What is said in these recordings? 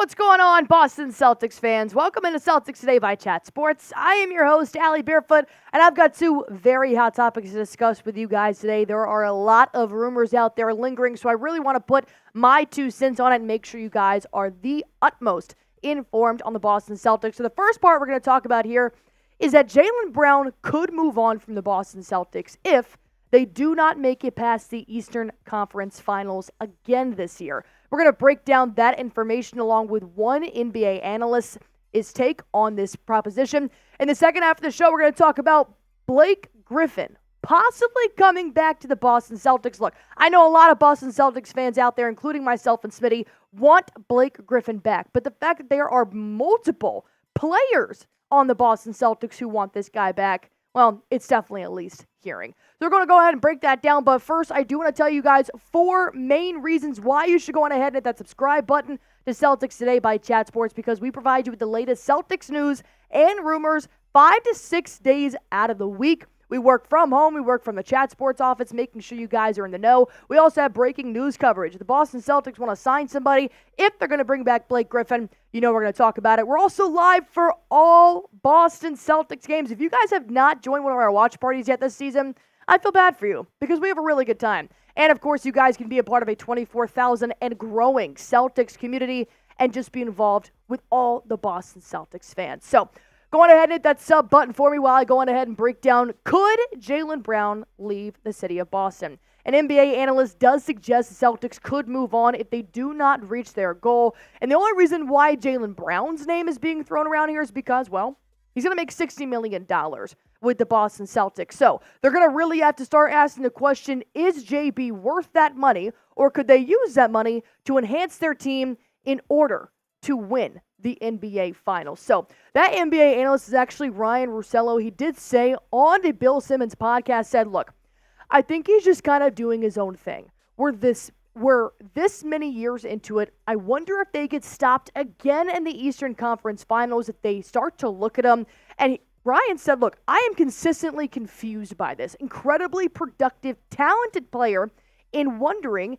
What's going on, Boston Celtics fans? Welcome into Celtics Today by Chat Sports. I am your host, Allie Barefoot, and I've got two very hot topics to discuss with you guys today. There are a lot of rumors out there lingering, so I really want to put my 2 cents on it and make sure you guys are the utmost informed on the Boston Celtics. So the first part we're going to talk about here is that Jaylen Brown could move on from the Boston Celtics if they do not make it past the Eastern Conference Finals again this year. We're going to break down that information along with one NBA analyst's take on this proposition. In the second half of the show, we're going to talk about Blake Griffin possibly coming back to the Boston Celtics. Look, I know a lot of Boston Celtics fans out there, including myself and Smitty, want Blake Griffin back. But the fact that there are multiple players on the Boston Celtics who want this guy back, well, it's definitely at least hearing. So we're going to go ahead and break that down. But first, I do want to tell you guys 4 main reasons why you should go on ahead and hit that subscribe button to Celtics Today by Chat Sports, because we provide you with the latest Celtics news and rumors 5 to 6 days out of the week. We work from home. We work from the Chat Sports office, making sure you guys are in the know. We also have breaking news coverage. The Boston Celtics want to sign somebody. If they're going to bring back Blake Griffin, you know we're going to talk about it. We're also live for all Boston Celtics games. If you guys have not joined one of our watch parties yet this season, I feel bad for you because we have a really good time. And, of course, you guys can be a part of a 24,000 and growing Celtics community and just be involved with all the Boston Celtics fans. So, go on ahead and hit that sub button for me while I go on ahead and break down, could Jaylen Brown leave the city of Boston? An NBA analyst does suggest the Celtics could move on if they do not reach their goal. And the only reason why Jaylen Brown's name is being thrown around here is because, well, he's going to make $60 million with the Boston Celtics. So they're going to really have to start asking the question, is JB worth that money, or could they use that money to enhance their team in order to win the NBA Finals? So that NBA analyst is actually Ryen Russillo. He did say on the Bill Simmons podcast, said, look, I think he's just kind of doing his own thing. We're this many years into it. I wonder if they get stopped again in the Eastern Conference Finals if they start to look at them. And Ryen said, look, I am consistently confused by this incredibly productive, talented player in wondering,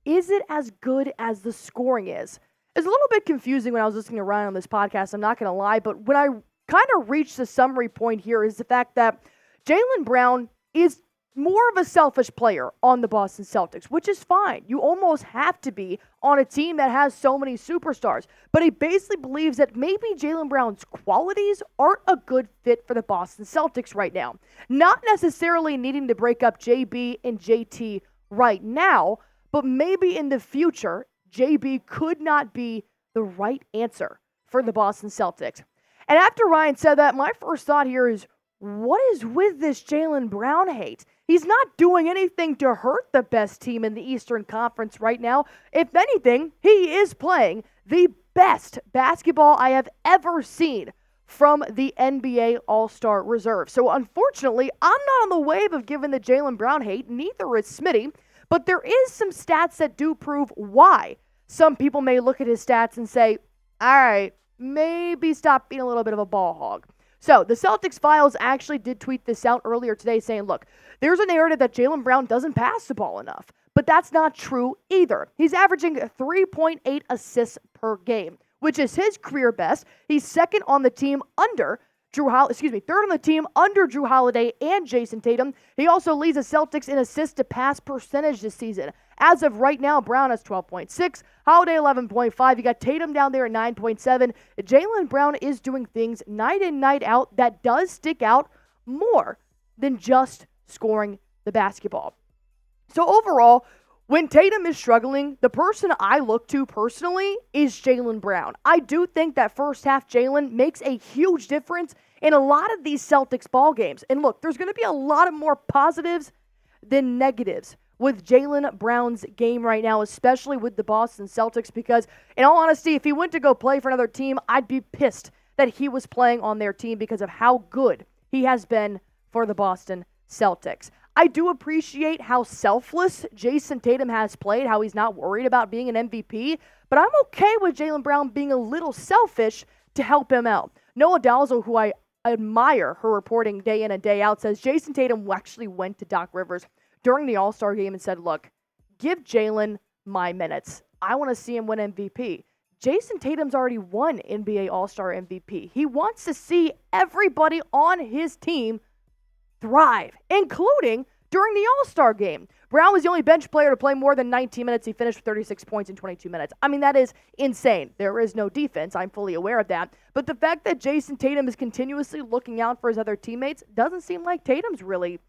is it as good as the scoring is? It's a little bit confusing when I was listening to Ryen on this podcast, I'm not going to lie, but when I kind of reached the summary point here is the fact that Jaylen Brown is more of a selfish player on the Boston Celtics, which is fine. You almost have to be on a team that has so many superstars. But he basically believes that maybe Jaylen Brown's qualities aren't a good fit for the Boston Celtics right now. Not necessarily needing to break up JB and JT right now, but maybe in the future, JB could not be the right answer for the Boston Celtics. And after Ryen said that, my first thought here is, what is with this Jaylen Brown hate? He's not doing anything to hurt the best team in the Eastern Conference right now. If anything, he is playing the best basketball I have ever seen from the NBA All-Star Reserve. So unfortunately, I'm not on the wave of giving the Jaylen Brown hate, neither is Smitty, but there is some stats that do prove why some people may look at his stats and say, all right, maybe stop being a little bit of a ball hog. So the Celtics Files actually did tweet this out earlier today saying, look, there's a narrative that Jaylen Brown doesn't pass the ball enough, but that's not true either. He's averaging 3.8 assists per game, which is his career best. He's second on the team under third on the team under Jrue Holiday and Jayson Tatum. He also leads the Celtics in assist to pass percentage this season. As of right now, Brown has 12.6, Holiday 11.5. You got Tatum down there at 9.7. Jaylen Brown is doing things night in, night out that does stick out more than just scoring the basketball. So overall, when Tatum is struggling, the person I look to personally is Jaylen Brown. I do think that first half Jaylen makes a huge difference in a lot of these Celtics ball games. And look, there's going to be a lot of more positives than negatives with Jaylen Brown's game right now, especially with the Boston Celtics, because in all honesty, if he went to go play for another team, I'd be pissed that he was playing on their team because of how good he has been for the Boston Celtics. I do appreciate how selfless Jayson Tatum has played, how he's not worried about being an MVP, but I'm okay with Jaylen Brown being a little selfish to help him out. Noah Dalzo, who I admire her reporting day in and day out, says Jayson Tatum actually went to Doc Rivers during the All-Star game and said, look, give Jaylen my minutes. I want to see him win MVP. Jayson Tatum's already won NBA All-Star MVP. He wants to see everybody on his team thrive, including during the All-Star game. Brown was the only bench player to play more than 19 minutes. He finished with 36 points in 22 minutes. I mean, that is insane. There is no defense. I'm fully aware of that. But the fact that Jayson Tatum is continuously looking out for his other teammates doesn't seem like Tatum's really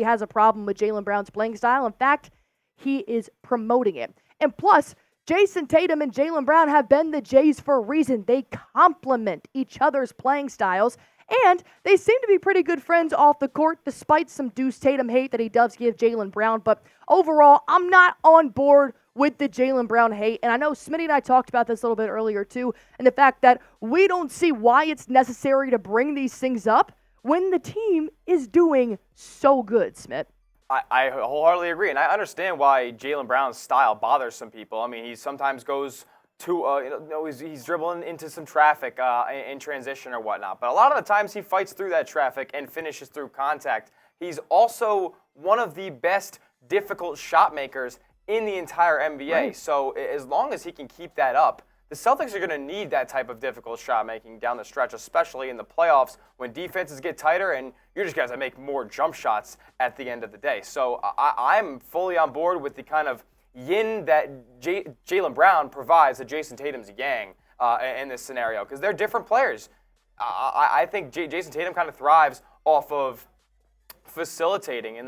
has a problem with Jaylen Brown's playing style. In fact, he is promoting it. And plus, Jayson Tatum and Jaylen Brown have been the Jays for a reason. They complement each other's playing styles, and they seem to be pretty good friends off the court, despite some Deuce Tatum hate that he does give Jaylen Brown. But overall, I'm not on board with the Jaylen Brown hate. And I know Smitty and I talked about this a little bit earlier, too, and the fact that we don't see why it's necessary to bring these things up when the team is doing so good, Smith. I wholeheartedly agree, and I understand why Jaylen Brown's style bothers some people. I mean, he sometimes goes to, he's dribbling into some traffic in transition or whatnot. But a lot of the times he fights through that traffic and finishes through contact. He's also one of the best difficult shot makers in the entire NBA. Right. So as long as he can keep that up, the Celtics are going to need that type of difficult shot making down the stretch, especially in the playoffs when defenses get tighter and you're just going to make more jump shots at the end of the day. So I'm fully on board with the kind of yin that Jaylen Brown provides to Jayson Tatum's yang in this scenario, because they're different players. I think Jayson Tatum kind of thrives off of facilitating and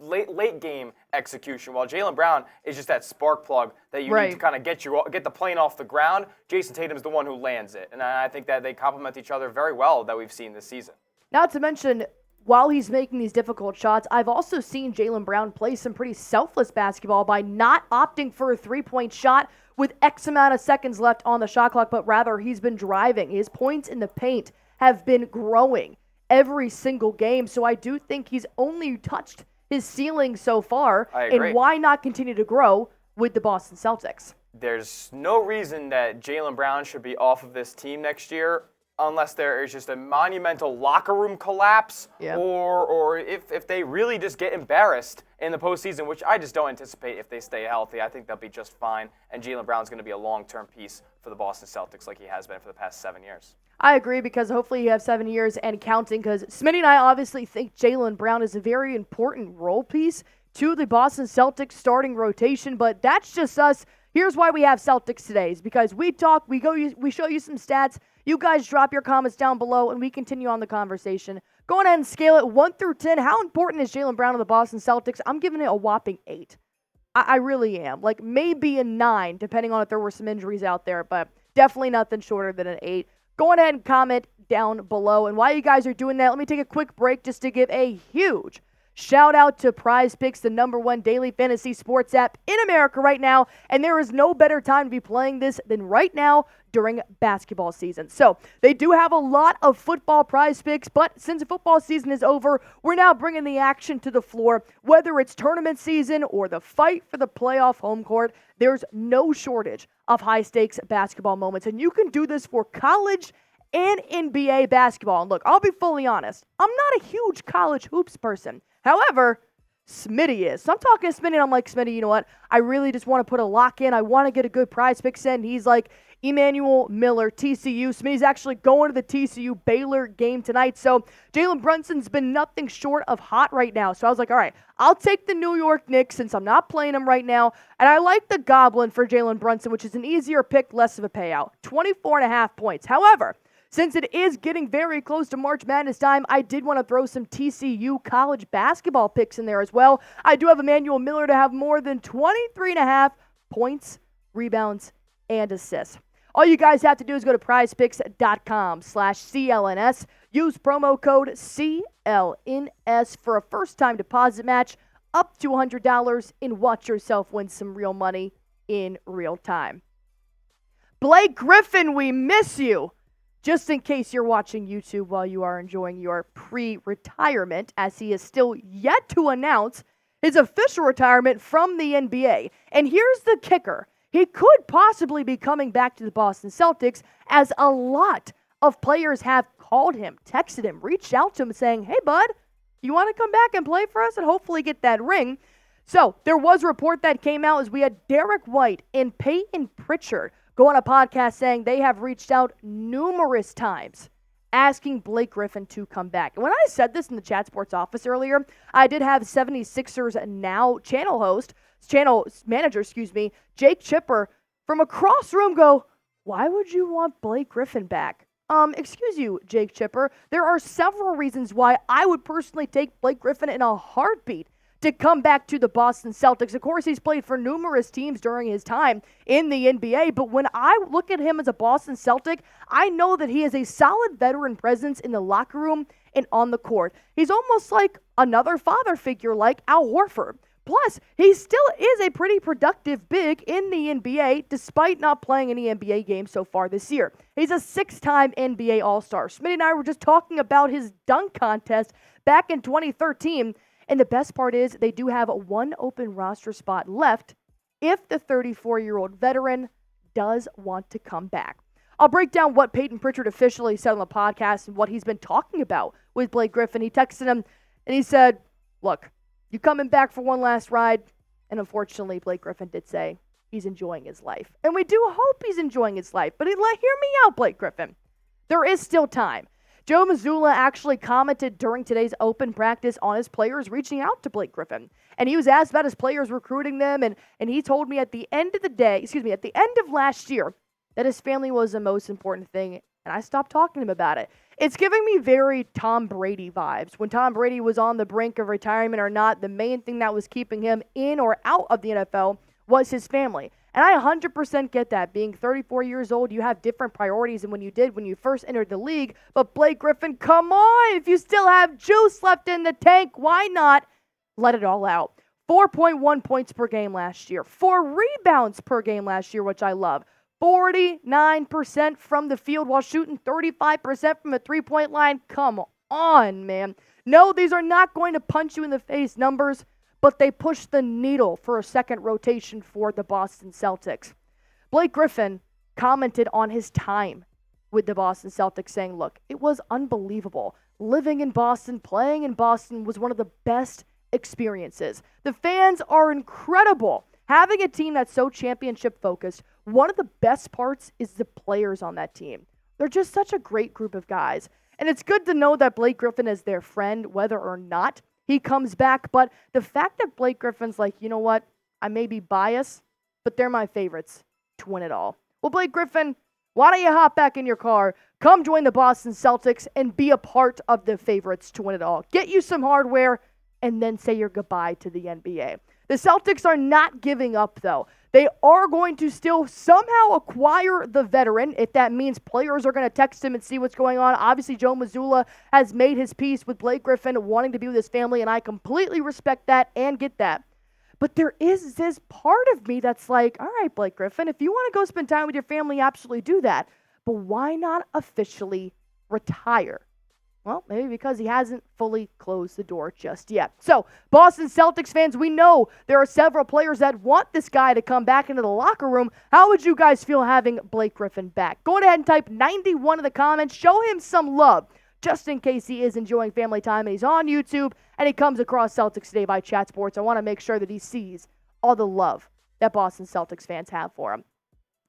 late game execution, while Jaylen Brown is just that spark plug that you need to kind of get the plane off the ground. Jayson Tatum's the one who lands it, and I think that they complement each other very well that we've seen this season. Not to mention, while he's making these difficult shots, I've also seen Jaylen Brown play some pretty selfless basketball by not opting for a three-point shot with X amount of seconds left on the shot clock, but rather he's been driving. His points in the paint have been growing every single game, so I do think he's only touched his ceiling so far, and why not continue to grow with the Boston Celtics? There's no reason that Jaylen Brown should be off of this team next year unless there is just a monumental locker room collapse, or if they really just get embarrassed in the postseason, which I just don't anticipate if they stay healthy. I think they'll be just fine, and Jaylen Brown's going to be a long-term piece for the Boston Celtics like he has been for the past 7 years. I agree, because hopefully you have 7 years and counting, because Smitty and I obviously think Jaylen Brown is a very important role piece to the Boston Celtics starting rotation, but that's just us. Here's why we have Celtics Today, is because we talk, we show you some stats, you guys drop your comments down below, and we continue on the conversation. Go ahead and scale it 1 through 10. How important is Jaylen Brown to the Boston Celtics? I'm giving it a whopping 8. I really am. Like, maybe a 9, depending on if there were some injuries out there, but definitely nothing shorter than an 8. Go ahead and comment down below. And while you guys are doing that, let me take a quick break just to give a huge shout out to Prize Picks, the #1 daily fantasy sports app in America right now. And there is no better time to be playing this than right now during basketball season. So they do have a lot of football Prize Picks, but since the football season is over, we're now bringing the action to the floor. Whether it's tournament season or the fight for the playoff home court, there's no shortage of high-stakes basketball moments. And you can do this for college and NBA basketball. And look, I'll be fully honest, I'm not a huge college hoops person. However, Smitty is. So I'm talking to Smitty, and I'm like, Smitty, you know what? I really just want to put a lock in. I want to get a good Prize Picks in. He's like, Emmanuel Miller, TCU. Smitty's actually going to the TCU Baylor game tonight. So Jalen Brunson's been nothing short of hot right now. So I was like, all right, I'll take the New York Knicks since I'm not playing them right now. And I like the Goblin for Jalen Brunson, which is an easier pick, less of a payout. 24.5 points. However, since it is getting very close to March Madness time, I did want to throw some TCU college basketball picks in there as well. I do have Emmanuel Miller to have more than 23.5 points, rebounds, and assists. All you guys have to do is go to prizepicks.com/CLNS. Use promo code CLNS for a first-time deposit match up to $100 and watch yourself win some real money in real time. Blake Griffin, we miss you. Just in case you're watching YouTube while you are enjoying your pre-retirement, as he is still yet to announce his official retirement from the NBA. And here's the kicker. He could possibly be coming back to the Boston Celtics, as a lot of players have called him, texted him, reached out to him saying, hey, bud, you want to come back and play for us and hopefully get that ring? So there was a report that came out as we had Derrick White and Payton Pritchard go on a podcast saying they have reached out numerous times asking Blake Griffin to come back. And when I said this in the Chat Sports office earlier, I did have 76ers Now channel manager, Jake Chipper from across the room go, why would you want Blake Griffin back? Excuse you, Jake Chipper. There are several reasons why I would personally take Blake Griffin in a heartbeat to come back to the Boston Celtics. Of course, he's played for numerous teams during his time in the NBA, but when I look at him as a Boston Celtic, I know that he is a solid veteran presence in the locker room and on the court. He's almost like another father figure like Al Horford. Plus, he still is a pretty productive big in the NBA, despite not playing any NBA games so far this year. He's a 6-time NBA All-Star. Smitty and I were just talking about his dunk contest back in 2013, and the best part is they do have one open roster spot left if the 34-year-old veteran does want to come back. I'll break down what Payton Pritchard officially said on the podcast and what he's been talking about with Blake Griffin. He texted him, and he said, look, you coming back for one last ride? And unfortunately, Blake Griffin did say he's enjoying his life. And we do hope he's enjoying his life. But hear me out, Blake Griffin. There is still time. Joe Mazzulla actually commented during today's open practice on his players reaching out to Blake Griffin. And he was asked about his players recruiting them. And he told me at the end of last year, that his family was the most important thing. And I stopped talking to him about it. It's giving me very Tom Brady vibes. When Tom Brady was on the brink of retirement or not, the main thing that was keeping him in or out of the NFL was his family. And I 100% get that. Being 34 years old, you have different priorities than when you did when you first entered the league. But Blake Griffin, come on. If you still have juice left in the tank, why not let it all out? 4.1 points per game last year. 4 rebounds per game last year, which I love. 49% from the field while shooting 35% from the three-point line. Come on, man. No, these are not going to punch you in the face numbers, but they push the needle for a second rotation for the Boston Celtics. Blake Griffin commented on his time with the Boston Celtics saying, look, it was unbelievable. Living in Boston, playing in Boston was one of the best experiences. The fans are incredible. Having a team that's so championship-focused, one of the best parts is the players on that team. They're just such a great group of guys. And it's good to know that Blake Griffin is their friend, whether or not he comes back. But the fact that Blake Griffin's like, you know what, I may be biased, but they're my favorites to win it all. Well, Blake Griffin, why don't you hop back in your car, come join the Boston Celtics, and be a part of the favorites to win it all. Get you some hardware, and then say your goodbye to the NBA. The Celtics are not giving up, though. They are going to still somehow acquire the veteran, if that means players are going to text him and see what's going on. Obviously, Joe Mazzulla has made his peace with Blake Griffin wanting to be with his family, and I completely respect that and get that. But there is this part of me that's like, all right, Blake Griffin, if you want to go spend time with your family, absolutely do that. But why not officially retire? Well, maybe because he hasn't fully closed the door just yet. So, Boston Celtics fans, we know there are several players that want this guy to come back into the locker room. How would you guys feel having Blake Griffin back? Go ahead and type 91 in the comments. Show him some love, just in case he is enjoying family time and he's on YouTube and he comes across Celtics Today by Chat Sports. I want to make sure that he sees all the love that Boston Celtics fans have for him.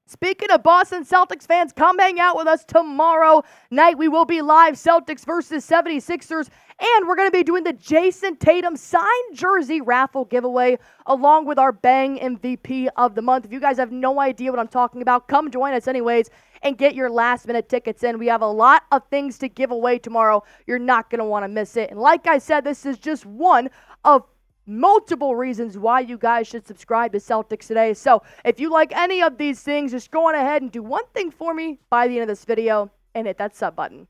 Speaking of Boston Celtics fans, come hang out with us tomorrow night. We will be live, Celtics versus 76ers, and we're going to be doing the Jayson Tatum signed jersey raffle giveaway along with our Bang MVP of the month. If you guys have no idea what I'm talking about, come join us anyways and get your last-minute tickets in. We have a lot of things to give away tomorrow. You're not going to want to miss it. And like I said, this is just one of multiple reasons why you guys should subscribe to Celtics Today. So if you like any of these things, just go on ahead and do one thing for me by the end of this video and hit that sub button.